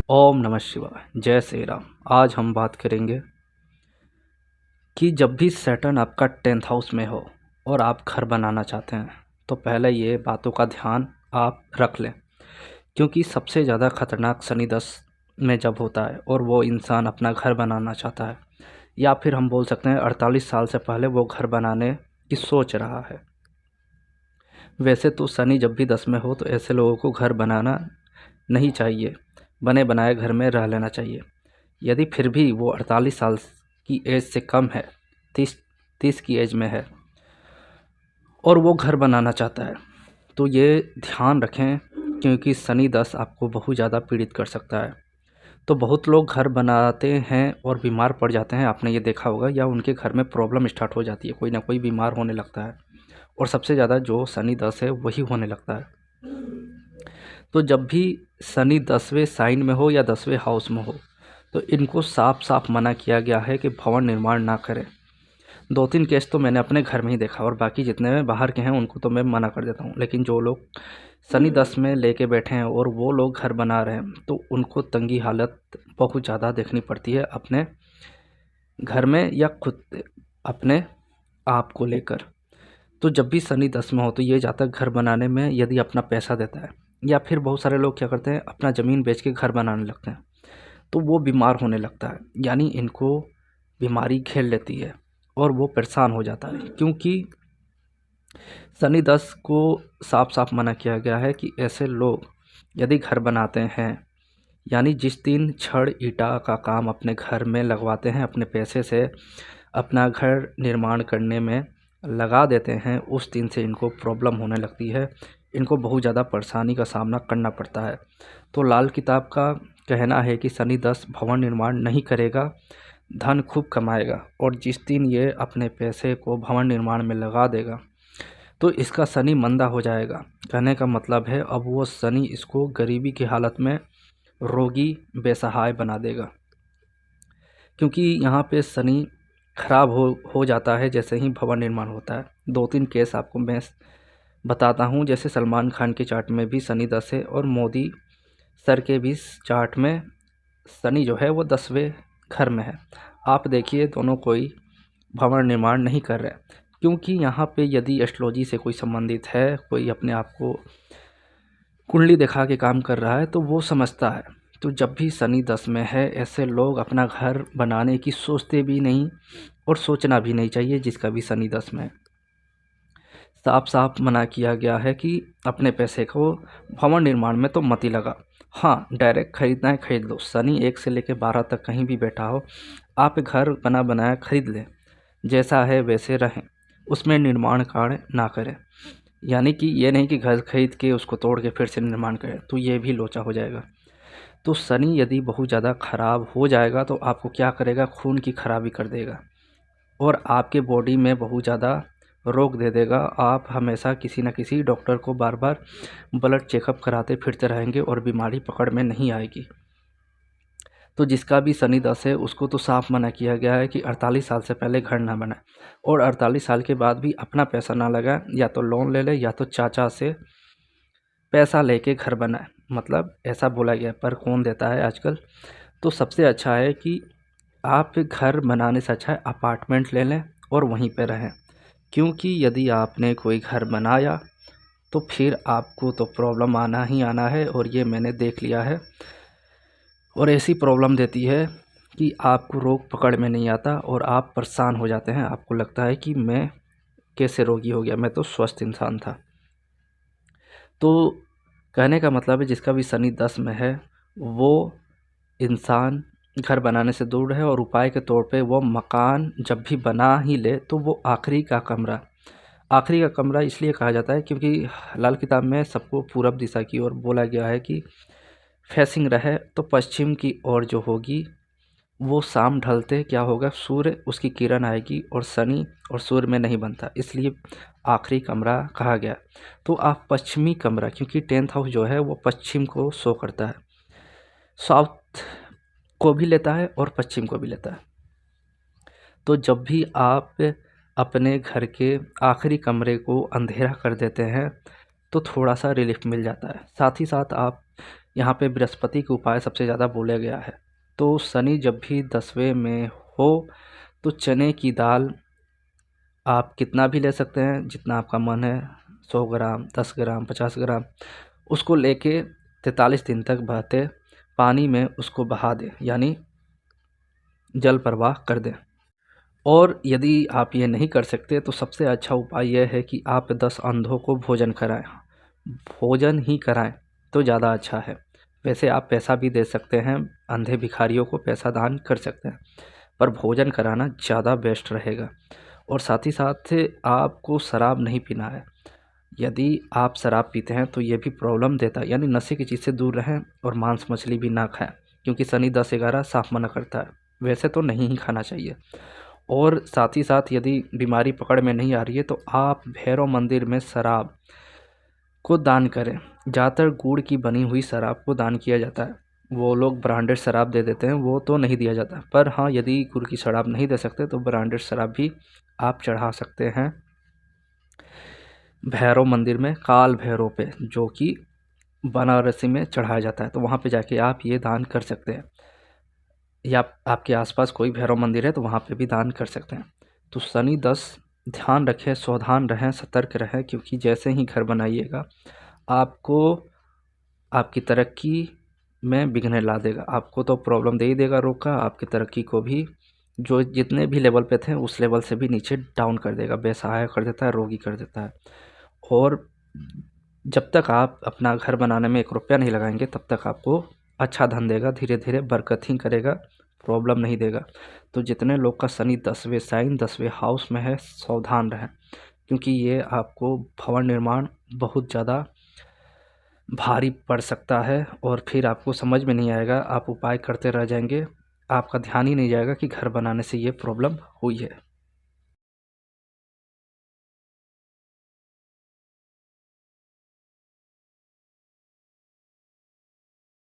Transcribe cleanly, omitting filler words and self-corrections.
ओम नमः शिवाय। जय श्री राम। आज हम बात करेंगे कि जब भी सैटर्न आपका 10th हाउस में हो और आप घर बनाना चाहते हैं तो पहले ये बातों का ध्यान आप रख लें, क्योंकि सबसे ज़्यादा खतरनाक शनि 10 में जब होता है और वो इंसान अपना घर बनाना चाहता है, या फिर हम बोल सकते हैं 48 साल से पहले वो घर बनाने की सोच रहा है। वैसे तो शनि जब भी 10 में हो तो ऐसे लोगों को घर बनाना नहीं चाहिए, बने बनाए घर में रह लेना चाहिए। यदि फिर भी वो 48 साल की एज से कम है, 30 की एज में है और वो घर बनाना चाहता है, तो ये ध्यान रखें, क्योंकि शनि 10 आपको बहुत ज़्यादा पीड़ित कर सकता है। तो बहुत लोग घर बनाते हैं और बीमार पड़ जाते हैं, आपने ये देखा होगा, या उनके घर में प्रॉब्लम स्टार्ट हो जाती है, कोई ना कोई बीमार होने लगता है और सबसे ज़्यादा जो शनि 10 है वही होने लगता है। तो जब भी शनि 10वें साइन में हो या 10वें हाउस में हो तो इनको साफ साफ मना किया गया है कि भवन निर्माण ना करें। 2-3 केस तो मैंने अपने घर में ही देखा और बाकी जितने बाहर के हैं उनको तो मैं मना कर देता हूँ। लेकिन जो लोग शनि 10 में लेके बैठे हैं और वो लोग घर बना रहे हैं तो उनको तंगी हालत बहुत ज़्यादा देखनी पड़ती है अपने घर में या खुद अपने आप को लेकर। तो जब भी शनि 10 में हो तो ये जातक घर बनाने में यदि अपना पैसा देता है, या फिर बहुत सारे लोग क्या करते हैं अपना ज़मीन बेच के घर बनाने लगते हैं, तो वो बीमार होने लगता है, यानी इनको बीमारी घेर लेती है और वो परेशान हो जाता है। क्योंकि शनि 10 को साफ साफ मना किया गया है कि ऐसे लोग यदि घर बनाते हैं, यानी जिस दिन छड़ ईंटा का काम अपने घर में लगवाते हैं, अपने पैसे से अपना घर निर्माण करने में लगा देते हैं, उस दिन से इनको प्रॉब्लम होने लगती है, इनको बहुत ज़्यादा परेशानी का सामना करना पड़ता है। तो लाल किताब का कहना है कि शनि 10 भवन निर्माण नहीं करेगा, धन खूब कमाएगा, और जिस दिन ये अपने पैसे को भवन निर्माण में लगा देगा तो इसका शनि मंदा हो जाएगा। कहने का मतलब है अब वो शनि इसको गरीबी की हालत में रोगी बेसहाय बना देगा, क्योंकि यहाँ पे शनि खराब हो जाता है जैसे ही भवन निर्माण होता है। 2-3 केस आपको मैं बताता हूँ। जैसे सलमान खान के चार्ट में भी शनि 10 है और मोदी सर के भी चार्ट में शनि जो है वो 10वें घर में है। आप देखिए दोनों कोई भवन निर्माण नहीं कर रहे, क्योंकि यहाँ पे यदि एस्ट्रोलॉजी से कोई संबंधित है, कोई अपने आप को कुंडली दिखा के काम कर रहा है तो वो समझता है। तो जब भी शनि 10 में है ऐसे लोग अपना घर बनाने की सोचते भी नहीं और सोचना भी नहीं चाहिए, जिसका भी शनि 10 में है। साफ साफ मना किया गया है कि अपने पैसे को भवन निर्माण में तो मत ही लगा। हाँ, डायरेक्ट खरीदना है खरीद लो, शनि 1 से लेकर 12 तक कहीं भी बैठा हो, आप घर बना बनाया खरीद लें, जैसा है वैसे रहें, उसमें निर्माण कार्य ना करें। यानी कि ये नहीं कि घर खरीद के उसको तोड़ के फिर से निर्माण करें, तो ये भी लोचा हो जाएगा। तो शनि यदि बहुत ज़्यादा खराब हो जाएगा तो आपको क्या करेगा, खून की खराबी कर देगा और आपके बॉडी में बहुत ज़्यादा रोग दे देगा। आप हमेशा किसी न किसी डॉक्टर को बार बार ब्लड चेकअप कराते फिरते रहेंगे और बीमारी पकड़ में नहीं आएगी। तो जिसका भी शनि 10 है उसको तो साफ मना किया गया है कि 48 साल से पहले घर ना बनाए, और 48 साल के बाद भी अपना पैसा ना लगाए, या तो लोन ले ले या तो चाचा से पैसा लेके घर बनाए। मतलब ऐसा बोला गया, पर कौन देता है आजकल। तो सबसे अच्छा है कि आप घर बनाने से अच्छा है अपार्टमेंट ले लें और वहीं पे रहें, क्योंकि यदि आपने कोई घर बनाया तो फिर आपको तो प्रॉब्लम आना ही आना है, और ये मैंने देख लिया है। और ऐसी प्रॉब्लम देती है कि आपको रोग पकड़ में नहीं आता और आप परेशान हो जाते हैं, आपको लगता है कि मैं कैसे रोगी हो गया, मैं तो स्वस्थ इंसान था। तो कहने का मतलब है जिसका भी शनि 10 में है वो इंसान घर बनाने से दूर है, और उपाय के तौर पे वो मकान जब भी बना ही ले तो वो आखिरी का कमरा इसलिए कहा जाता है क्योंकि लाल किताब में सबको पूरब दिशा की ओर बोला गया है कि फेसिंग रहे, तो पश्चिम की ओर जो होगी वो शाम ढलते क्या होगा, सूर्य उसकी किरण आएगी, और शनि और सूर्य में नहीं बनता, इसलिए आखिरी कमरा कहा गया। तो आप पश्चिमी कमरा, क्योंकि 10th हाउस जो है वो पश्चिम को शो करता है, साउथ को भी लेता है और पश्चिम को भी लेता है। तो जब भी आप अपने घर के आखिरी कमरे को अंधेरा कर देते हैं तो थोड़ा सा रिलीफ मिल जाता है। साथ ही साथ आप यहाँ पे बृहस्पति के उपाय सबसे ज़्यादा बोला गया है। तो शनि जब भी 10वें में हो तो चने की दाल आप कितना भी ले सकते हैं, जितना आपका मन है, 100 ग्राम, 10 ग्राम, 50 ग्राम, उसको लेके 43 दिन तक बहते पानी में उसको बहा दें, यानी जल प्रवाह कर दें। और यदि आप ये नहीं कर सकते तो सबसे अच्छा उपाय यह है कि आप 10 अंधों को भोजन कराएं। भोजन ही कराएं तो ज़्यादा अच्छा है। वैसे आप पैसा भी दे सकते हैं, अंधे भिखारियों को पैसा दान कर सकते हैं, पर भोजन कराना ज़्यादा बेस्ट रहेगा। और साथ ही साथ आपको शराब नहीं पीना है। यदि आप शराब पीते हैं तो ये भी प्रॉब्लम देता है, यानी नशे की चीज़ से दूर रहें और मांस मछली भी ना खाएं, क्योंकि शनि 10-11 साफ मना करता है। वैसे तो नहीं ही खाना चाहिए। और साथ ही साथ यदि बीमारी पकड़ में नहीं आ रही है तो आप भैरव मंदिर में शराब को दान करें। ज़्यादातर गुड़ की बनी हुई शराब को दान किया जाता है। वो लोग ब्रांडेड शराब दे देते हैं, वो तो नहीं दिया जाता। पर हाँ, यदि गुड़ की शराब नहीं दे सकते तो ब्रांडेड शराब भी आप चढ़ा सकते हैं भैरव मंदिर में, काल भैरव पे, जो कि बनारसी में चढ़ाया जाता है। तो वहाँ पे जाके आप ये दान कर सकते हैं, या आपके आसपास कोई भैरव मंदिर है तो वहाँ पे भी दान कर सकते हैं। तो शनि 10, ध्यान रखें, सावधान रहें, सतर्क रहें, क्योंकि जैसे ही घर बनाइएगा आपको आपकी तरक्की में विघ्न ला देगा। आपको तो प्रॉब्लम दे ही देगा, रोका, आपकी तरक्की को भी, जो जितने भी लेवल पे थे उस लेवल से भी नीचे डाउन कर देगा, बेसहाय कर देता है, रोगी कर देता है। और जब तक आप अपना घर बनाने में 1 रुपया नहीं लगाएंगे तब तक आपको अच्छा धन देगा, धीरे धीरे बरकत ही करेगा, प्रॉब्लम नहीं देगा। तो जितने लोग का शनि 10वें साइन 10वें हाउस में है, सावधान रहें, क्योंकि ये आपको भवन निर्माण बहुत ज़्यादा भारी पड़ सकता है और फिर आपको समझ में नहीं आएगा, आप उपाय करते रह जाएंगे, आपका ध्यान ही नहीं जाएगा कि घर बनाने से ये प्रॉब्लम हुई है।